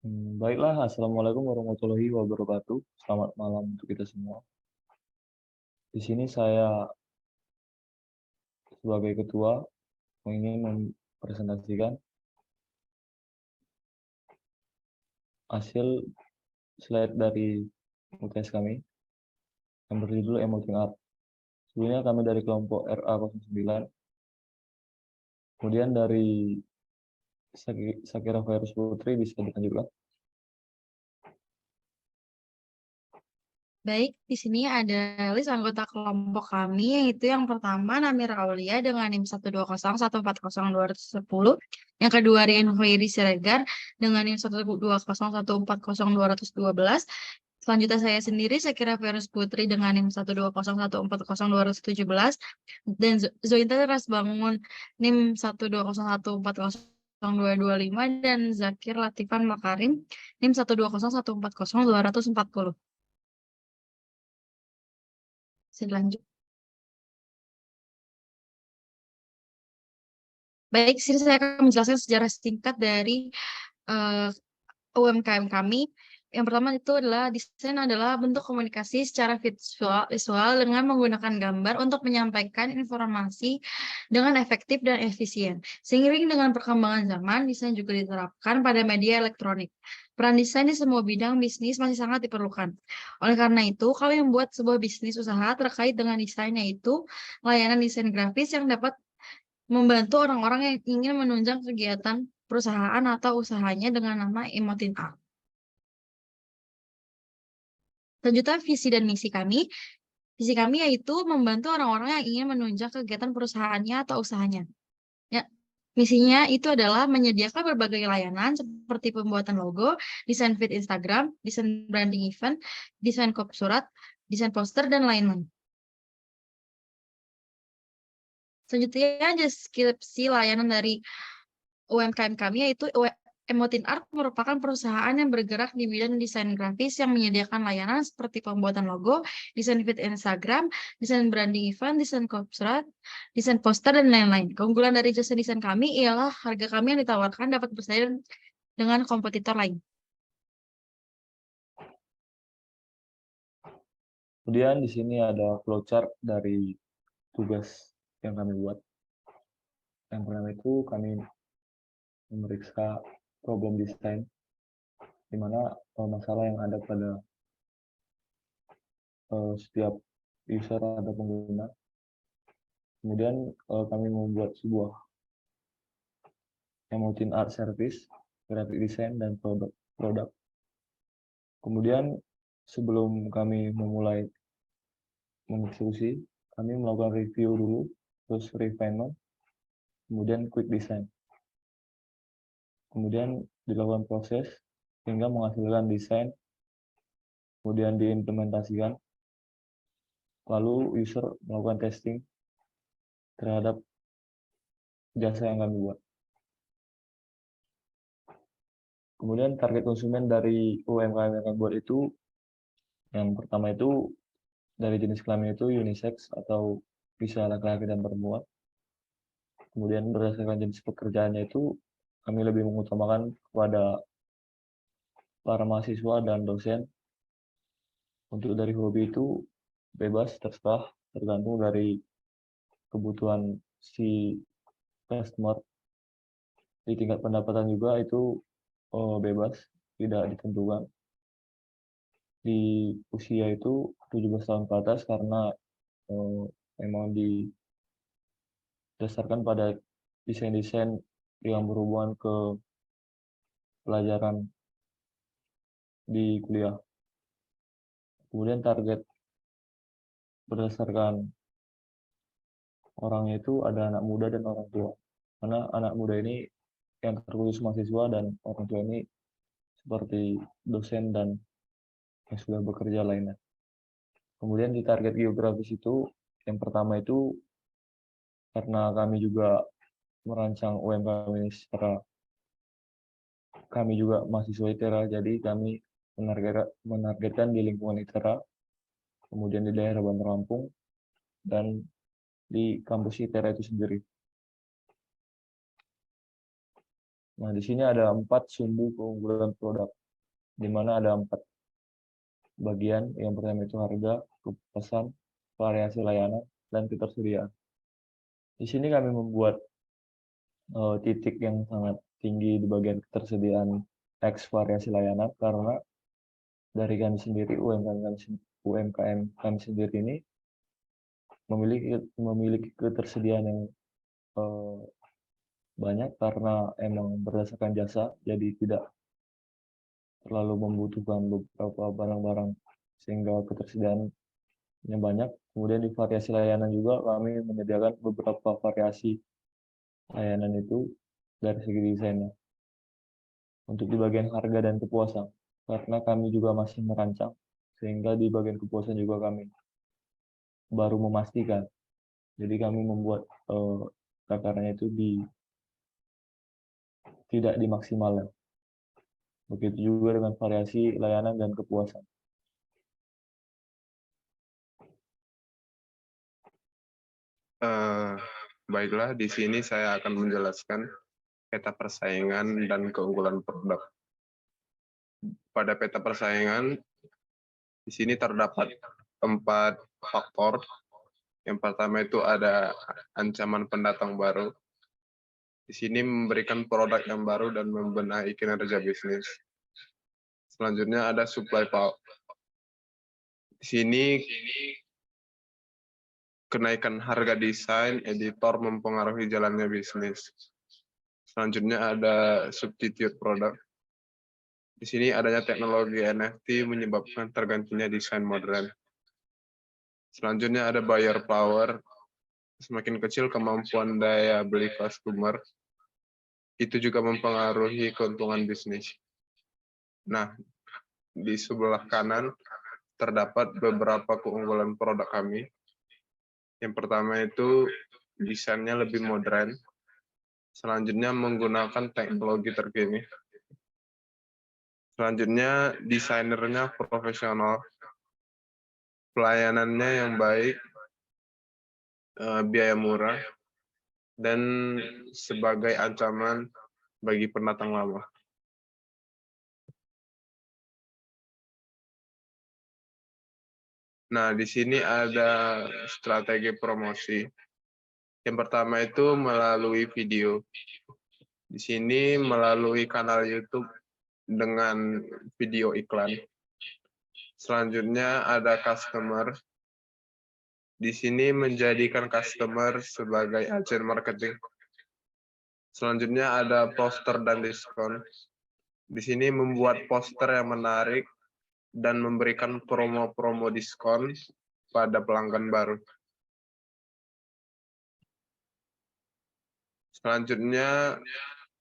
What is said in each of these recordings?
Baiklah, Assalamualaikum warahmatullahi wabarakatuh. Selamat malam untuk kita semua. Di sini saya sebagai ketua ingin mempresentasikan hasil slide dari UTS kami yang berjudul Emerging Art. Sebelumnya kami dari kelompok RA09, kemudian dari Sakira Virus Putri bisa dilanjutkan. Baik, di sini ada list anggota kelompok kami, yaitu yang pertama Namira Aulia dengan NIM 120140210, yang kedua Rian Hoiri Siregar dengan NIM 120140212. Selanjutnya saya sendiri, Sakira Virus Putri dengan NIM 120140217, dan Zointa Rasbangun NIM 120140225, dan Zakir Latifan Makarim NIM 120140240. Selanjutnya. Baik, sini saya akan menjelaskan sejarah singkat dari eh, UMKM kami. Yang pertama itu adalah desain adalah bentuk komunikasi secara visual dengan menggunakan gambar untuk menyampaikan informasi dengan efektif dan efisien. Seiring dengan perkembangan zaman, desain juga diterapkan pada media elektronik. Peran desain di semua bidang bisnis masih sangat diperlukan. Oleh karena itu, kami membuat sebuah bisnis usaha terkait dengan desain, yaitu layanan desain grafis yang dapat membantu orang-orang yang ingin menunjang kegiatan perusahaan atau usahanya dengan nama Emotin Art. Selanjutnya, visi dan misi kami. Visi kami yaitu membantu orang-orang yang ingin menunjang kegiatan perusahaannya atau usahanya. Ya, misinya itu adalah menyediakan berbagai layanan seperti pembuatan logo, desain feed Instagram, desain branding event, desain kop surat, desain poster, dan lain-lain. Selanjutnya, deskripsi layanan dari UMKM kami yaitu Emotin Art merupakan perusahaan yang bergerak di bidang desain grafis yang menyediakan layanan seperti pembuatan logo, desain feed Instagram, desain branding event, desain surat, desain poster, dan lain-lain. Keunggulan dari jasa desain kami ialah harga kami yang ditawarkan dapat bersaing dengan kompetitor lain. Kemudian di sini ada flowchart dari tugas yang kami buat. Yang pertama itu kami memeriksa problem desain, di mana masalah yang ada pada setiap user atau pengguna. Kemudian kami membuat sebuah Emotin Art Service, graphic design, dan produk. Kemudian sebelum kami memulai mengeksekusi, kami melakukan review dulu, terus refinement, kemudian quick design. Kemudian dilakukan proses hingga menghasilkan desain, kemudian diimplementasikan, lalu user melakukan testing terhadap jasa yang kami buat. Kemudian target konsumen dari UMKM yang kami buat itu, yang pertama itu dari jenis kelamin itu unisex atau bisa laki-laki dan perempuan. Kemudian berdasarkan jenis pekerjaannya itu kami lebih mengutamakan kepada para mahasiswa dan dosen. Untuk dari hobi itu bebas, terserah, tergantung dari kebutuhan si customer. Di tingkat pendapatan juga itu bebas, tidak ditentukan. Di usia itu 17 tahun ke atas karena memang didasarkan pada desain-desain yang berhubungan ke pelajaran di kuliah. Kemudian target berdasarkan orangnya itu ada anak muda dan orang tua. Karena anak muda ini yang terkhusus mahasiswa dan orang tua ini seperti dosen dan yang sudah bekerja lainnya. Kemudian di target geografis itu, yang pertama itu karena kami juga merancang UMKM ini secara kami juga mahasiswa ITERA, jadi kami menargetkan di lingkungan ITERA, kemudian di daerah Bandar Lampung, dan di kampus ITERA itu sendiri. Nah, di sini ada 4 sumbu keunggulan produk, di mana ada 4 bagian. Yang pertama itu harga, kepuasan, variasi layanan, dan ketersediaan. Di sini kami membuat titik yang sangat tinggi di bagian ketersediaan X variasi layanan, karena dari kami sendiri, UMKM kami sendiri ini memiliki ketersediaan yang banyak karena emang berdasarkan jasa, jadi tidak terlalu membutuhkan beberapa barang-barang sehingga ketersediaannya banyak. Kemudian di variasi layanan juga kami menyediakan beberapa variasi layanan itu dari segi desainnya. Untuk di bagian harga dan kepuasan, karena kami juga masih merancang, sehingga di bagian kepuasan juga kami baru memastikan. Jadi kami membuat takarannya itu tidak dimaksimalkan. Begitu juga dengan variasi layanan dan kepuasan. Baiklah, di sini saya akan menjelaskan peta persaingan dan keunggulan produk. Pada peta persaingan, di sini terdapat 4 faktor. Yang pertama itu ada ancaman pendatang baru. Di sini memberikan produk yang baru dan membenahi kinerja bisnis. Selanjutnya ada supply power. Di sini kenaikan harga desain editor mempengaruhi jalannya bisnis. Selanjutnya ada substitute product. Di sini adanya teknologi NFT menyebabkan tergantinya desain modern. Selanjutnya ada buyer power. Semakin kecil kemampuan daya beli customer, itu juga mempengaruhi keuntungan bisnis. Nah, di sebelah kanan terdapat beberapa keunggulan produk kami. Yang pertama itu desainnya lebih modern. Selanjutnya menggunakan teknologi terkini. Selanjutnya desainernya profesional. Pelayanannya yang baik, biaya murah, dan sebagai ancaman bagi pendatang lama. Nah, di sini ada strategi promosi. Yang pertama itu melalui video. Di sini melalui kanal YouTube dengan video iklan. Selanjutnya ada customer. Di sini menjadikan customer sebagai agen marketing. Selanjutnya ada poster dan diskon. Di sini membuat poster yang menarik dan memberikan promo-promo diskon pada pelanggan baru. Selanjutnya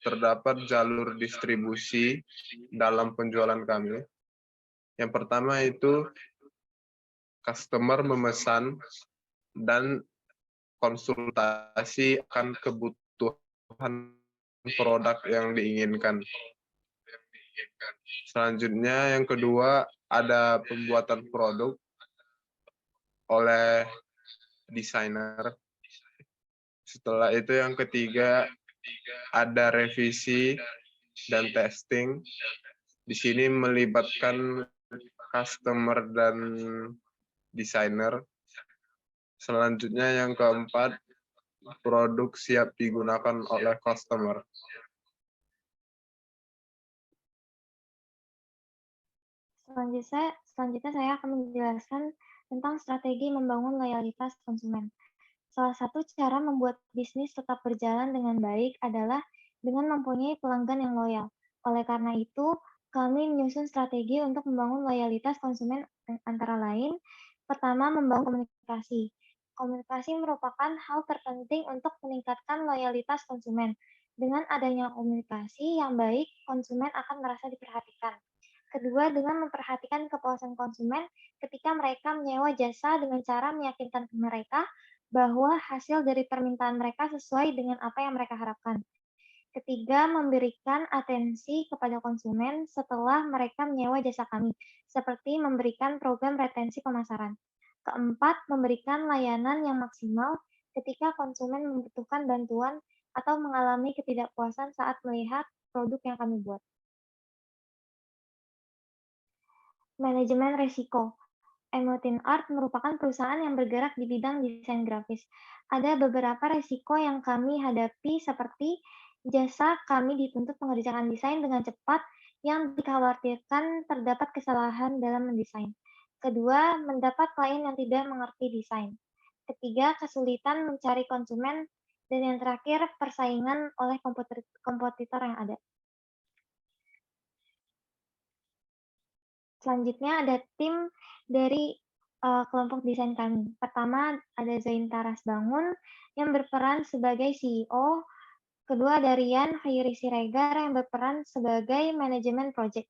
terdapat jalur distribusi dalam penjualan kami. Yang pertama itu customer memesan dan konsultasi akan kebutuhan produk yang diinginkan. Selanjutnya yang kedua ada pembuatan produk oleh desainer. Setelah itu yang ketiga ada revisi dan testing. Di sini melibatkan customer dan desainer. Selanjutnya yang keempat, produk siap digunakan oleh customer. Selanjutnya saya akan menjelaskan tentang strategi membangun loyalitas konsumen. Salah satu cara membuat bisnis tetap berjalan dengan baik adalah dengan mempunyai pelanggan yang loyal. Oleh karena itu, kami menyusun strategi untuk membangun loyalitas konsumen antara lain. Pertama, membangun komunikasi. Komunikasi merupakan hal terpenting untuk meningkatkan loyalitas konsumen. Dengan adanya komunikasi yang baik, konsumen akan merasa diperhatikan. Kedua, dengan memperhatikan kepuasan konsumen ketika mereka menyewa jasa dengan cara meyakinkan mereka bahwa hasil dari permintaan mereka sesuai dengan apa yang mereka harapkan. Ketiga, memberikan atensi kepada konsumen setelah mereka menyewa jasa kami, seperti memberikan program retensi pemasaran. Keempat, memberikan layanan yang maksimal ketika konsumen membutuhkan bantuan atau mengalami ketidakpuasan saat melihat produk yang kami buat. Manajemen risiko. Emotin Art merupakan perusahaan yang bergerak di bidang desain grafis. Ada beberapa risiko yang kami hadapi seperti jasa kami dituntut mengerjakan desain dengan cepat yang dikhawatirkan terdapat kesalahan dalam mendesain. Kedua, mendapat klien yang tidak mengerti desain. Ketiga, kesulitan mencari konsumen. Dan yang terakhir, persaingan oleh kompetitor yang ada. Selanjutnya ada tim dari kelompok desain kami. Pertama ada Zainta Rasbangun yang berperan sebagai CEO. Kedua ada Rian Khairi Siregar yang berperan sebagai manajemen project.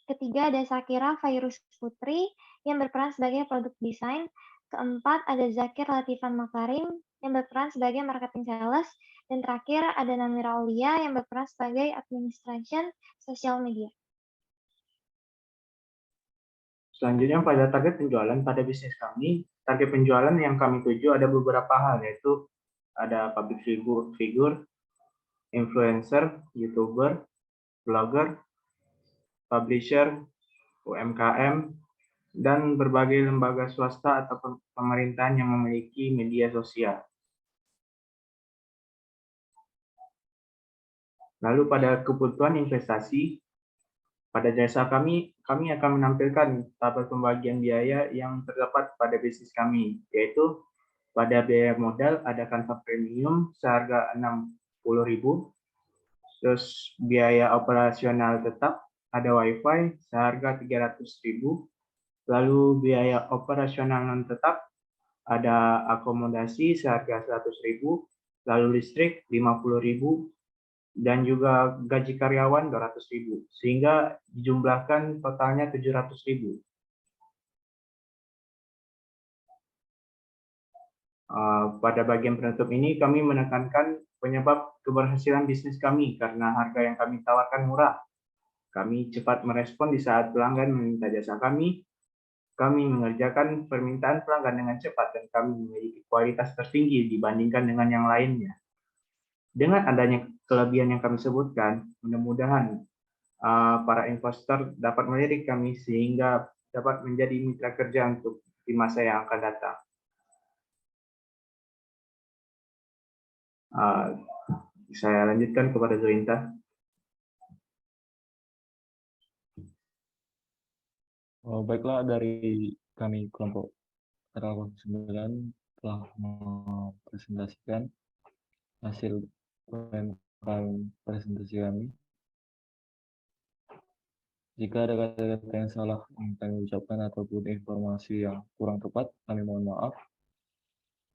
Ketiga ada Sakira Fairuz Putri yang berperan sebagai produk desain. Keempat ada Zakir Latifan Makarim yang berperan sebagai marketing sales. Dan terakhir ada Namira Aulia yang berperan sebagai administration sosial media. Selanjutnya pada target penjualan pada bisnis kami, target penjualan yang kami tuju ada beberapa hal, yaitu ada public figure, influencer, YouTuber, blogger, publisher, UMKM, dan berbagai lembaga swasta atau pemerintahan yang memiliki media sosial. Lalu pada kebutuhan investasi, pada jasa kami akan menampilkan tabel pembagian biaya yang terdapat pada bisnis kami, yaitu pada biaya modal ada Canva Premium seharga 60.000, terus biaya operasional tetap ada WiFi seharga 300.000, lalu biaya operasional non tetap ada akomodasi seharga 100.000, lalu listrik 50.000, dan juga gaji karyawan 200.000, sehingga dijumlahkan totalnya 700.000. Pada bagian penutup ini kami menekankan penyebab keberhasilan bisnis kami karena harga yang kami tawarkan murah. Kami cepat merespon di saat pelanggan meminta jasa kami mengerjakan permintaan pelanggan dengan cepat, dan kami memiliki kualitas tertinggi dibandingkan dengan yang lainnya. Dengan adanya kelebihan yang kami sebutkan, mudah-mudahan para investor dapat melirik kami sehingga dapat menjadi mitra kerja untuk di masa yang akan datang. Saya lanjutkan kepada Zointa. Baiklah, dari kami kelompok Relawan 9 telah mempresentasikan hasil UMKM presentasi kami. Jika ada kata-kata yang salah yang kami ucapkan ataupun informasi yang kurang tepat, kami mohon maaf.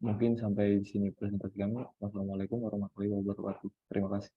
Mungkin sampai di sini presentasi kami. Wassalamualaikum warahmatullahi wabarakatuh. Terima kasih.